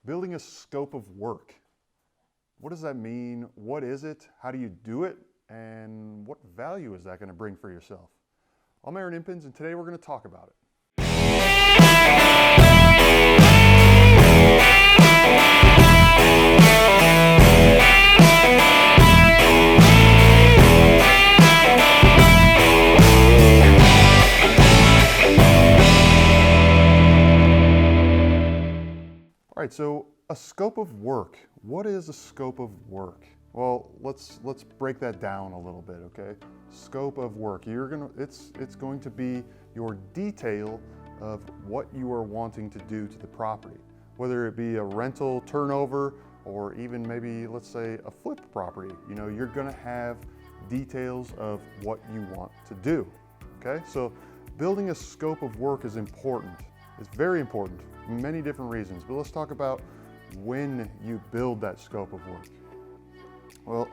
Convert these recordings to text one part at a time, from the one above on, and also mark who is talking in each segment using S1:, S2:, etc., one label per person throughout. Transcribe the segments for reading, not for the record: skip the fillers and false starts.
S1: Building a scope of work. What does that mean? What is it? How do you do it? And what value is that going to bring for yourself? I'm Aaron Impins, and today we're going to talk about it. All right, so a scope of work. What is a scope of work? Well, let's break that down a little bit, okay? Scope of work. It's going to be your detail of what you are wanting to do to the property, whether it be a rental turnover or even maybe, let's say, a flip property. You know, you're going to have details of what you want to do. Okay, so building a scope of work is important. It's very important for many different reasons, but let's talk about when you build that scope of work. Well,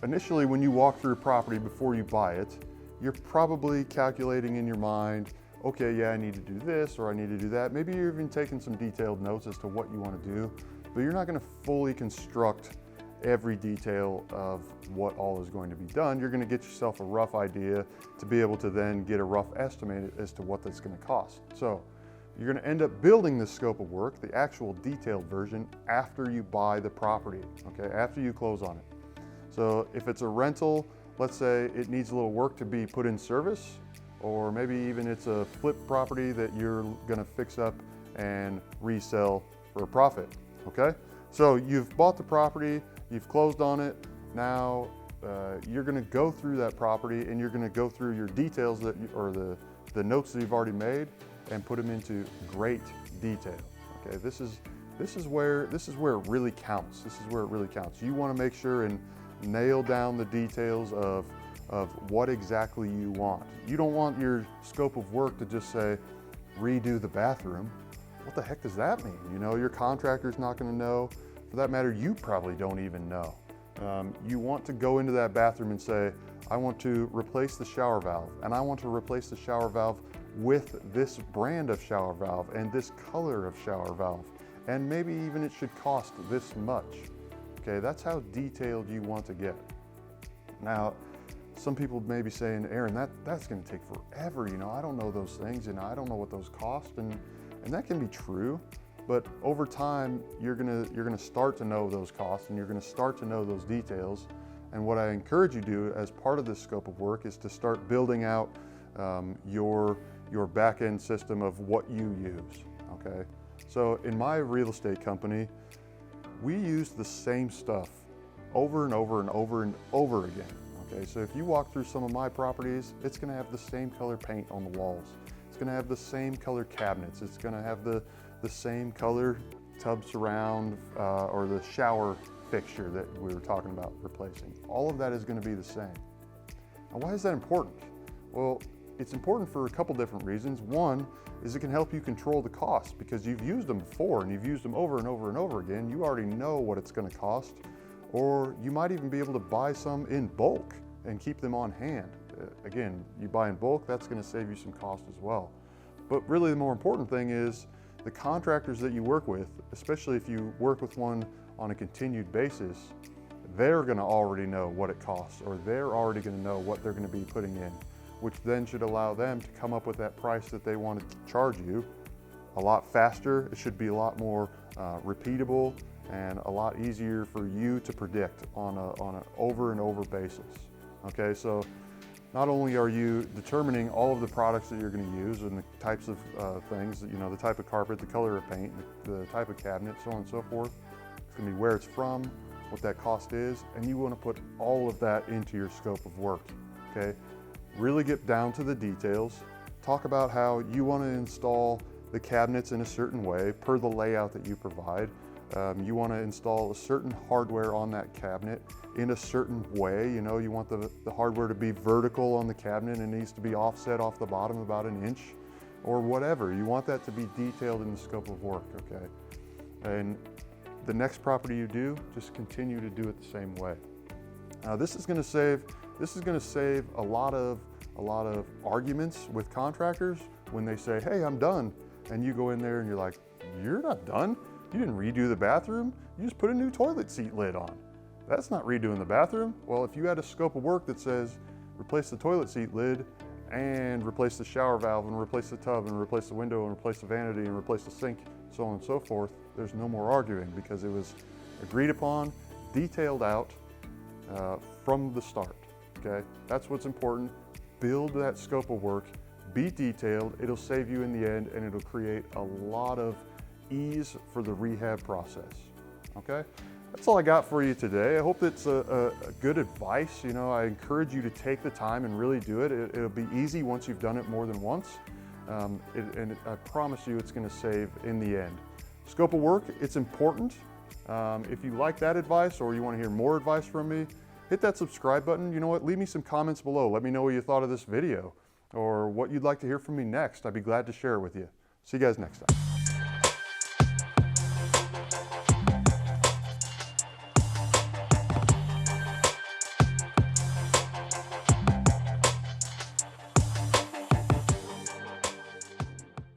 S1: initially when you walk through a property before you buy it, you're probably calculating in your mind, okay, yeah, I need to do this or I need to do that. Maybe you're even taking some detailed notes as to what you want to do, but you're not going to fully construct every detail of what all is going to be done. You're going to get yourself a rough idea to be able to then get a rough estimate as to what that's going to cost. So you're going to end up building this scope of work, the actual detailed version, after you buy the property, okay, after you close on it. So if it's a rental, let's say it needs a little work to be put in service, or maybe even it's a flip property that you're going to fix up and resell for a profit, okay? So you've bought the property, you've closed on it. Now you're going to go through that property and you're going to go through your details or the notes that you've already made and put them into great detail. Okay, this is where it really counts. This is where it really counts. You want to make sure and nail down the details of what exactly you want. You don't want your scope of work to just say redo the bathroom. What the heck does that mean? You know, your contractor's not going to know. For that matter, you probably don't even know. You want to go into that bathroom and say, I want to replace the shower valve, and I want to replace the shower valve with this brand of shower valve and this color of shower valve, and maybe even it should cost this much. Okay, that's how detailed you want to get. Now, some people may be saying, Aaron, that's going to take forever. You know, I don't know those things, and I don't know what those cost, and that can be true. But over time, you're gonna start to know those costs, and you're gonna start to know those details. And what I encourage you to do as part of this scope of work is to start building out your back-end system of what you use, okay? So in my real estate company, we use the same stuff over and over and over and over again, okay? So if you walk through some of my properties, it's gonna have the same color paint on the walls. It's gonna have the same color cabinets. It's gonna have the same color tub surround or the shower fixture that we were talking about replacing. All of that is gonna be the same. Now, why is that important? Well, it's important for a couple different reasons. One is it can help you control the cost because you've used them before and you've used them over and over and over again. You already know what it's gonna cost, or you might even be able to buy some in bulk and keep them on hand. Again, you buy in bulk, that's gonna save you some cost as well. But really the more important thing is the contractors that you work with, especially if you work with one on a continued basis, they're gonna already know what it costs, or they're already gonna know what they're gonna be putting in, which then should allow them to come up with that price that they want to charge you a lot faster. It should be a lot more repeatable and a lot easier for you to predict on an over and over basis. Okay, so not only are you determining all of the products that you're going to use and the types of things, you know, the type of carpet, the color of paint, the type of cabinet, so on and so forth. It's going to be where it's from, what that cost is, and you want to put all of that into your scope of work, okay? Really get down to the details. Talk about how you want to install the cabinets in a certain way per the layout that you provide. You want to install a certain hardware on that cabinet in a certain way. You know, you want the hardware to be vertical on the cabinet and it needs to be offset off the bottom about an inch or whatever. You want that to be detailed in the scope of work, okay? And the next property you do, just continue to do it the same way. Now this is going to save a lot of arguments with contractors when they say, hey, I'm done. And you go in there and you're like, you're not done? You didn't redo the bathroom, you just put a new toilet seat lid on. That's not redoing the bathroom. Well, if you had a scope of work that says replace the toilet seat lid and replace the shower valve and replace the tub and replace the window and replace the vanity and replace the sink, so on and so forth, there's no more arguing because it was agreed upon, detailed out from the start, okay? That's what's important. Build that scope of work, be detailed, it'll save you in the end, and it'll create a lot of ease for the rehab process, okay? That's all I got for you today. I hope it's a good advice. You know, I encourage you to take the time and really do it. It'll be easy once you've done it more than once. And I promise you it's gonna save in the end. Scope of work, it's important. If you like that advice or you wanna hear more advice from me, hit that subscribe button. You know what, leave me some comments below. Let me know what you thought of this video or what you'd like to hear from me next. I'd be glad to share it with you. See you guys next time.